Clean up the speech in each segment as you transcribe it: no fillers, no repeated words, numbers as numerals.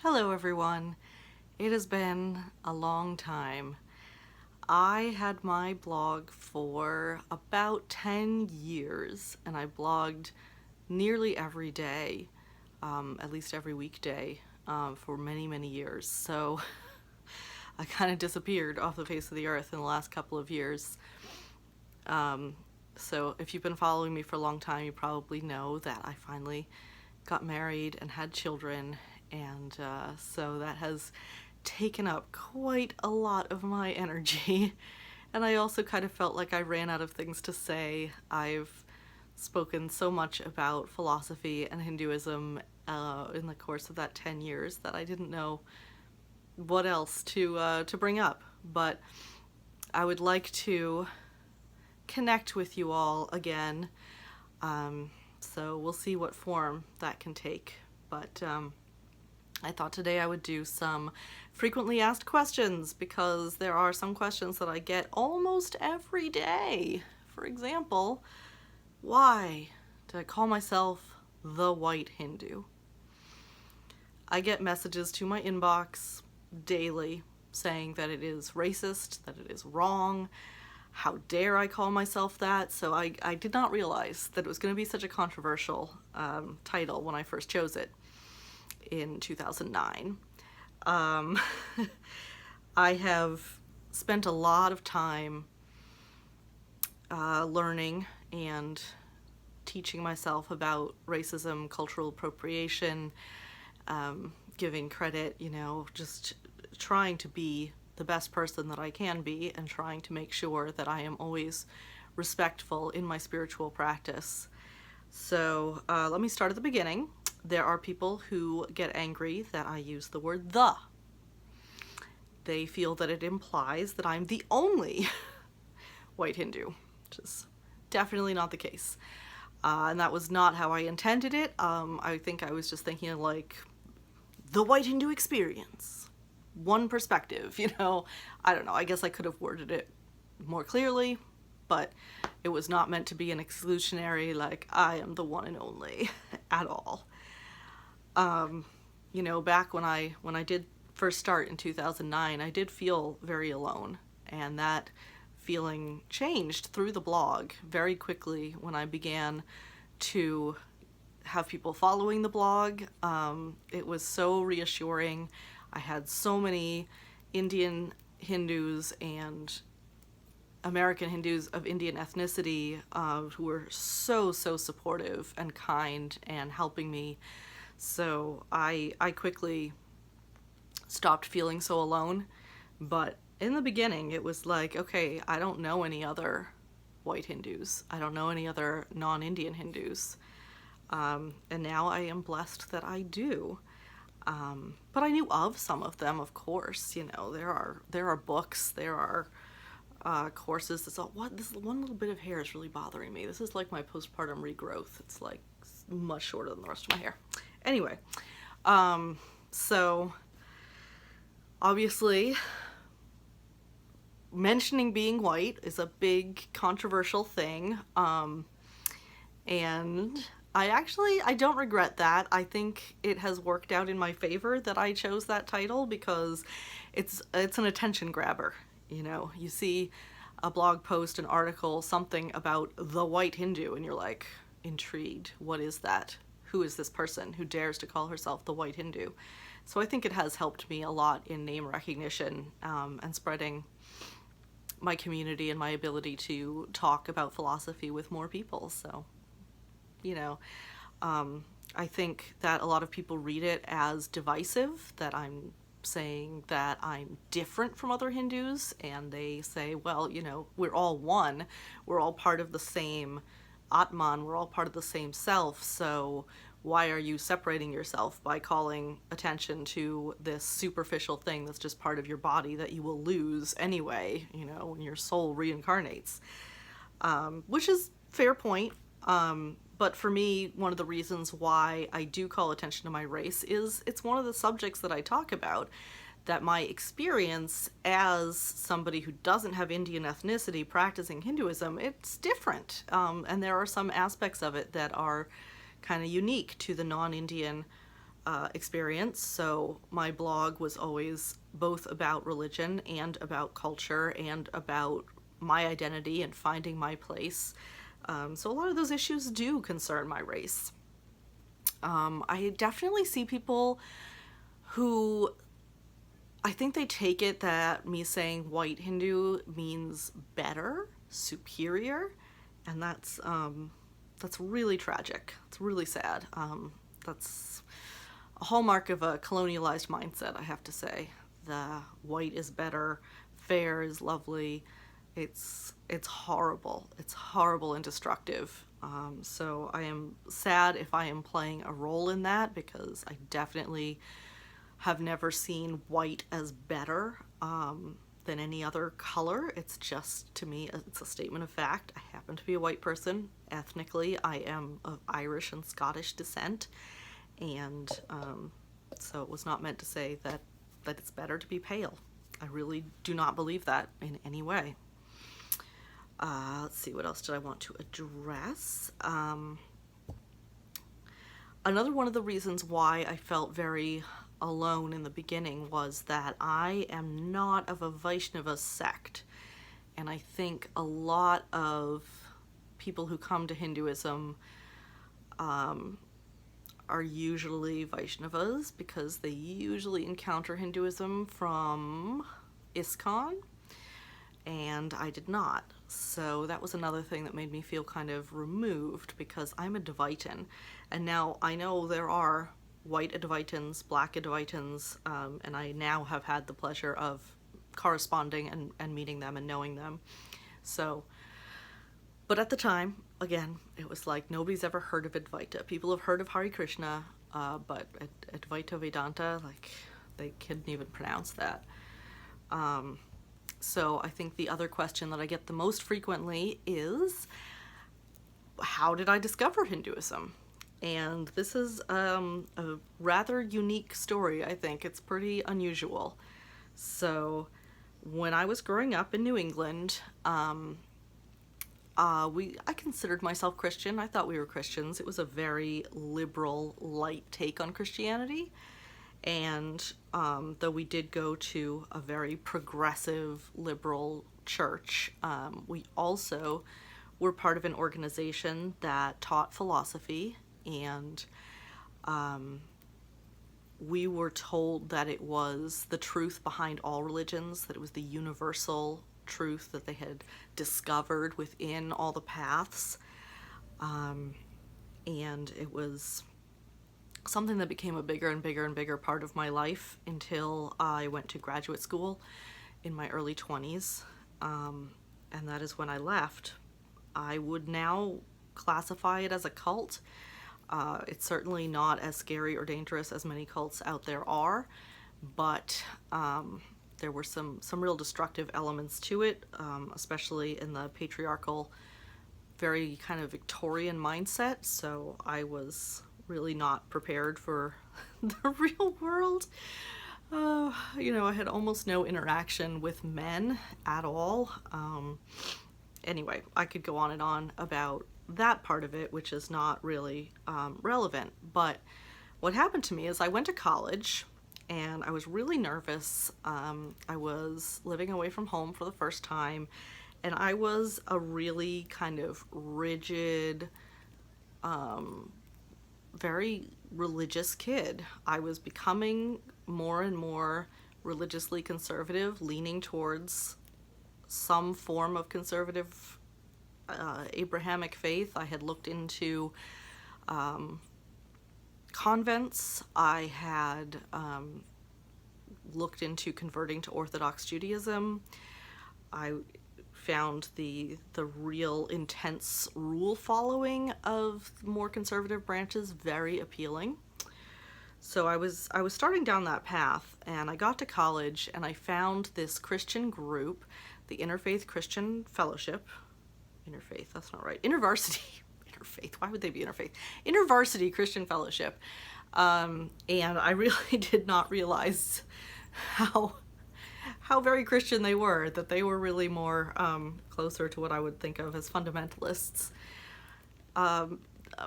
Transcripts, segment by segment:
Hello everyone. It has been a long time. I had my blog for about 10 years and I blogged nearly every day, at least every weekday, for many, many years. So I kind of disappeared off the face of the earth in the last couple of years. So if you've been following me for a long time, you probably know that I finally got married and had children, and so that has taken up quite a lot of my energy. And I also kind of felt like I ran out of things to say. I've spoken so much about philosophy and Hinduism in the course of that 10 years that I didn't know what else to bring up. But I would like to connect with you all again. So we'll see what form that can take. But I thought today I would do some frequently asked questions because there are some questions that I get almost every day. For example, why do I call myself the White Hindu? I get messages to my inbox daily saying that it is racist, that it is wrong. How dare I call myself that? So I did not realize that it was going to be such a controversial title when I first chose it in 2009. I have spent a lot of time learning and teaching myself about racism, cultural appropriation, giving credit, just trying to be the best person that I can be and trying to make sure that I am always respectful in my spiritual practice. So let me start at the beginning. There are people who get angry that I use the word the. They feel that it implies that I'm the only white Hindu, which is definitely not the case. And that was not how I intended it. I think I was just thinking of like the white Hindu experience. One perspective, I don't know, I guess I could have worded it more clearly, but it was not meant to be an exclusionary, like, I am the one and only at all. Back when I did first start in 2009, I did feel very alone, and that feeling changed through the blog very quickly when I began to have people following the blog. It was so reassuring. I had so many Indian Hindus and American Hindus of Indian ethnicity who were so supportive and kind and helping me. So I quickly stopped feeling so alone. But in the beginning, it was like, okay, I don't know any other white Hindus. I don't know any other non-Indian Hindus. And now I am blessed that I do. But I knew of some of them, of course. There are books, there are courses. This one little bit of hair is really bothering me. This is like my postpartum regrowth. It's like much shorter than the rest of my hair. Anyway, so obviously mentioning being white is a big controversial thing. And I don't regret that. I think it has worked out in my favor that I chose that title because it's an attention grabber. You see a blog post, an article, something about the white Hindu, and you're like intrigued. What is that? Who is this person who dares to call herself the white Hindu? So I think it has helped me a lot in name recognition and spreading my community and my ability to talk about philosophy with more people. So I think that a lot of people read it as divisive, that I'm saying that I'm different from other Hindus, and they say, well, we're all one, we're all part of the same Atman, we're all part of the same self, so why are you separating yourself by calling attention to this superficial thing that's just part of your body that you will lose anyway, when your soul reincarnates? Which is fair point. But for me, one of the reasons why I do call attention to my race is it's one of the subjects that I talk about, that my experience as somebody who doesn't have Indian ethnicity practicing Hinduism, it's different. And there are some aspects of it that are kind of unique to the non-Indian experience. So my blog was always both about religion and about culture and about my identity and finding my place. So a lot of those issues do concern my race. I definitely see people who, I think they take it that me saying white Hindu means better, superior, and that's really tragic. It's really sad. That's a hallmark of a colonialized mindset, I have to say. The white is better, fair is lovely. It's horrible. It's horrible and destructive. So I am sad if I am playing a role in that, because I definitely have never seen white as better than any other color. It's just, to me, it's a statement of fact. I happen to be a white person. Ethnically, I am of Irish and Scottish descent, and so it was not meant to say that it's better to be pale. I really do not believe that in any way. Let's see, what else did I want to address? Another one of the reasons why I felt very alone in the beginning was that I am not of a Vaishnava sect. And I think a lot of people who come to Hinduism are usually Vaishnavas, because they usually encounter Hinduism from ISKCON, and I did not. So that was another thing that made me feel kind of removed, because I'm a Advaitin, and now I know there are white Advaitins, black Advaitins, and I now have had the pleasure of corresponding and meeting them and knowing them. So, but at the time, again, it was like nobody's ever heard of Advaita. People have heard of Hare Krishna, but Advaita Vedanta, like, they couldn't even pronounce that. So I think the other question that I get the most frequently is, how did I discover Hinduism? And this is a rather unique story, I think. It's pretty unusual. So when I was growing up in New England, I considered myself Christian. I thought we were Christians. It was a very liberal, light take on Christianity. And though we did go to a very progressive, liberal church, we also were part of an organization that taught philosophy, and we were told that it was the truth behind all religions, that it was the universal truth that they had discovered within all the paths, and it was something that became a bigger and bigger and bigger part of my life until I went to graduate school in my early 20s, and that is when I left. I would now classify it as a cult. It's certainly not as scary or dangerous as many cults out there are, but there were some real destructive elements to it, especially in the patriarchal, very kind of Victorian mindset. So I was really not prepared for the real world. I had almost no interaction with men at all. Anyway, I could go on and on about that part of it, which is not really relevant. But what happened to me is I went to college and I was really nervous. I was living away from home for the first time, and I was a really kind of rigid, very religious kid. I was becoming more and more religiously conservative, leaning towards some form of conservative Abrahamic faith. I had looked into convents. I had looked into converting to Orthodox Judaism. I found the real intense rule following of more conservative branches very appealing. So I was starting down that path, and I got to college and I found this Christian group, the Interfaith Christian Fellowship. Interfaith, that's not right. InterVarsity. Interfaith, why would they be interfaith? InterVarsity Christian Fellowship. And I really did not realize how very Christian they were, that they were really more closer to what I would think of as fundamentalists.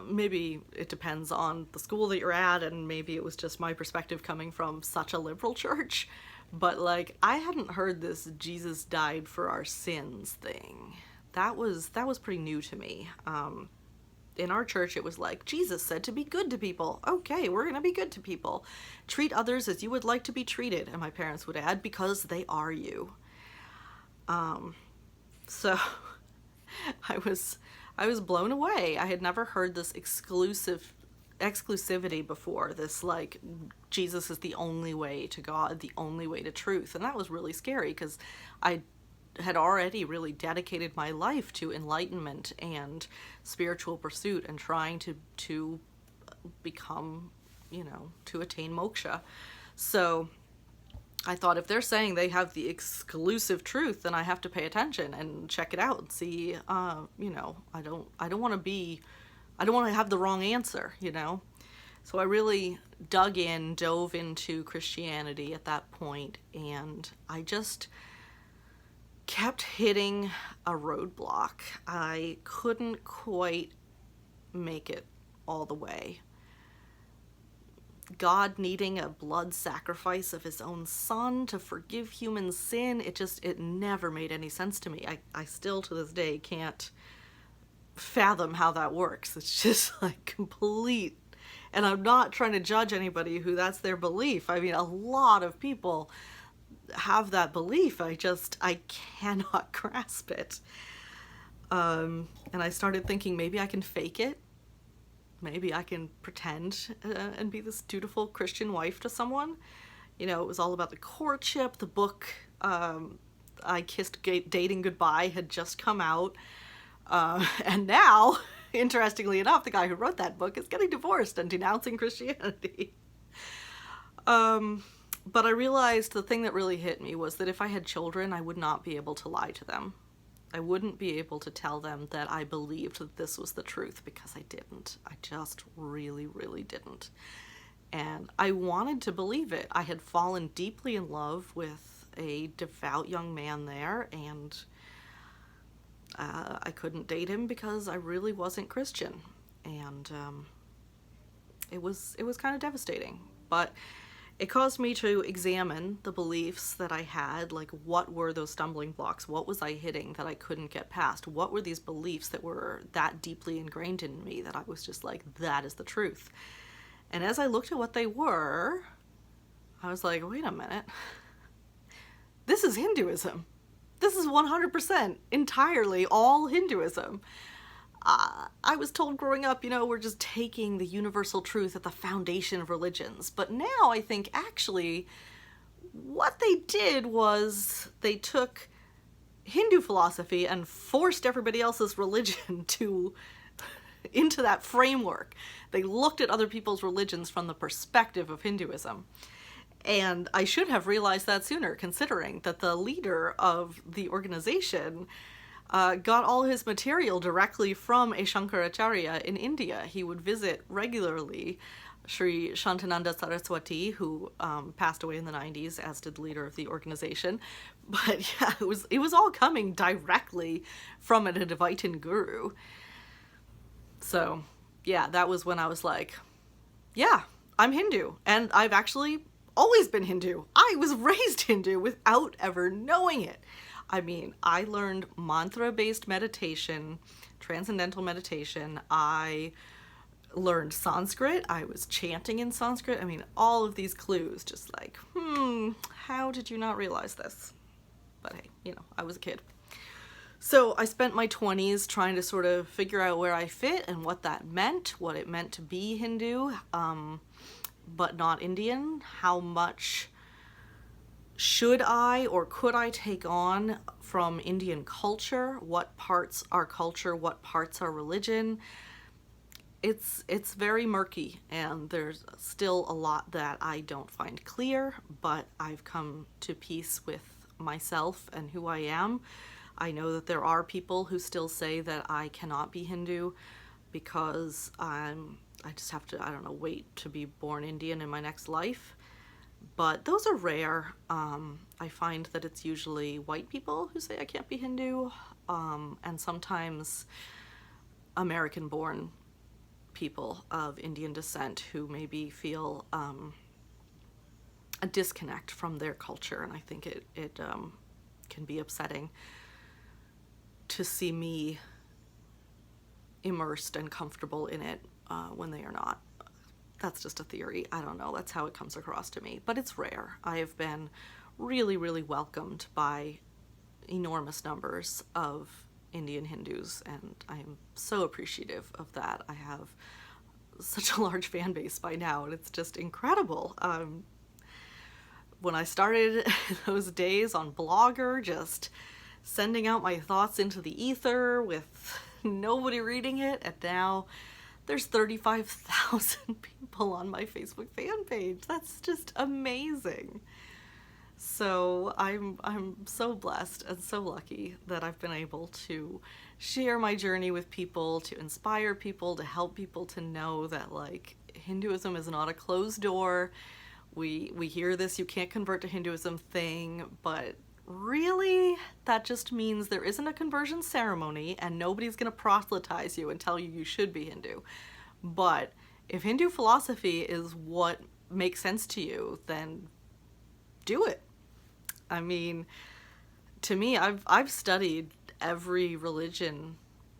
maybe it depends on the school that you're at, and maybe it was just my perspective coming from such a liberal church, but like I hadn't heard this Jesus died for our sins thing. That was pretty new to me. In our church, it was like, Jesus said to be good to people. Okay, we're going to be good to people. Treat others as you would like to be treated. And my parents would add, because they are you. So I was blown away. I had never heard this exclusivity before. This like, Jesus is the only way to God, the only way to truth. And that was really scary because I had already really dedicated my life to enlightenment and spiritual pursuit and trying to become, to attain moksha. So I thought, if they're saying they have the exclusive truth, then I have to pay attention and check it out and see, I don't want to have the wrong answer, So I really dove into Christianity at that point, and I just kept hitting a roadblock. I couldn't quite make it all the way. God needing a blood sacrifice of his own son to forgive human sin, it never made any sense to me. I still to this day can't fathom how that works. It's just like complete, and I'm not trying to judge anybody who that's their belief. I mean, a lot of people have that belief. I cannot grasp it. And I started thinking, maybe I can fake it. Maybe I can pretend and be this dutiful Christian wife to someone. It was all about the courtship. The book, I Kissed Dating Goodbye, had just come out. And now, interestingly enough, the guy who wrote that book is getting divorced and denouncing Christianity. But I realized the thing that really hit me was that if I had children, I would not be able to lie to them. I wouldn't be able to tell them that I believed that this was the truth, because I didn't. I just really, really didn't. And I wanted to believe it. I had fallen deeply in love with a devout young man there, and I couldn't date him because I really wasn't Christian. And it was kind of devastating. But it caused me to examine the beliefs that I had, like what were those stumbling blocks? What was I hitting that I couldn't get past? What were these beliefs that were that deeply ingrained in me that I was just like, that is the truth? And as I looked at what they were, I was like, wait a minute. This is Hinduism. This is 100% entirely all Hinduism. I was told growing up, we're just taking the universal truth at the foundation of religions. But now I think actually what they did was they took Hindu philosophy and forced everybody else's religion into that framework. They looked at other people's religions from the perspective of Hinduism. And I should have realized that sooner, considering that the leader of the organization got all his material directly from a Shankaracharya in India. He would visit regularly Sri Shantananda Saraswati, who passed away in the 90s, as did the leader of the organization. But yeah, it was all coming directly from an Advaitin guru. So yeah, that was when I was like, yeah, I'm Hindu. And I've actually always been Hindu. I was raised Hindu without ever knowing it. I mean, I learned mantra-based meditation, transcendental meditation. I learned Sanskrit. I was chanting in Sanskrit. I mean, all of these clues, just like, how did you not realize this? But hey, I was a kid. So I spent my 20s trying to sort of figure out where I fit and what that meant, what it meant to be Hindu, but not Indian. How much should I or could I take on from Indian culture? What parts are culture? What parts are religion? It's very murky, and there's still a lot that I don't find clear, but I've come to peace with myself and who I am. I know that there are people who still say that I cannot be Hindu because I just have to, wait to be born Indian in my next life. But those are rare. I find that it's usually white people who say I can't be Hindu, and sometimes American-born people of Indian descent who maybe feel a disconnect from their culture, and I think it can be upsetting to see me immersed and comfortable in it when they are not. That's just a theory. I don't know. That's how it comes across to me. But it's rare. I have been really, really welcomed by enormous numbers of Indian Hindus, and I am so appreciative of that. I have such a large fan base by now, and it's just incredible. When I started those days on Blogger, just sending out my thoughts into the ether with nobody reading it, and now there's 35,000 people on my Facebook fan page. That's just amazing. So I'm so blessed and so lucky that I've been able to share my journey with people, to inspire people, to help people to know that, like, Hinduism is not a closed door. We hear this, you can't convert to Hinduism thing, but really, that just means there isn't a conversion ceremony and nobody's going to proselytize you and tell you should be Hindu. But if Hindu philosophy is what makes sense to you, then do it. I mean, to me, I've studied every religion,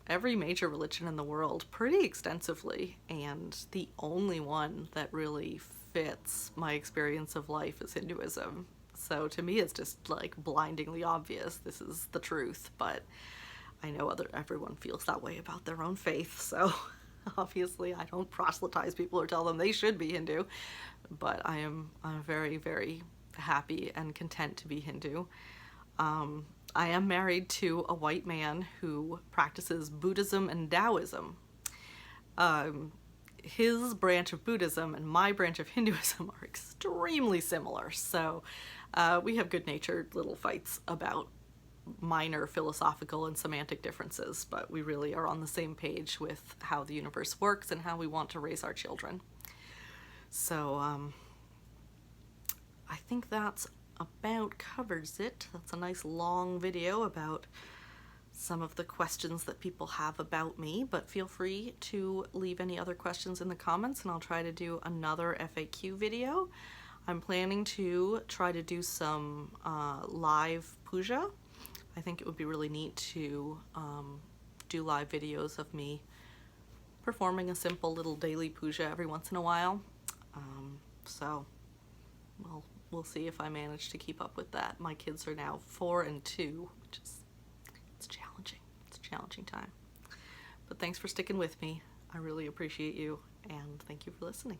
every major religion in the world pretty extensively, and the only one that really fits my experience of life is Hinduism. So to me, it's just like blindingly obvious. This is the truth, but I know everyone feels that way about their own faith. So obviously, I don't proselytize people or tell them they should be Hindu, but I'm very, very happy and content to be Hindu. I am married to a white man who practices Buddhism and Taoism. His branch of Buddhism and my branch of Hinduism are extremely similar, so we have good-natured little fights about minor philosophical and semantic differences, but we really are on the same page with how the universe works and how we want to raise our children. So I think that's about covers it. That's a nice long video about some of the questions that people have about me, but feel free to leave any other questions in the comments and I'll try to do another FAQ video. I'm planning to try to do some live puja. I think it would be really neat to do live videos of me performing a simple little daily puja every once in a while. So we'll see if I manage to keep up with that. My kids are now 4 and 2, which is it's challenging. It's a challenging time. But thanks for sticking with me. I really appreciate you, and thank you for listening.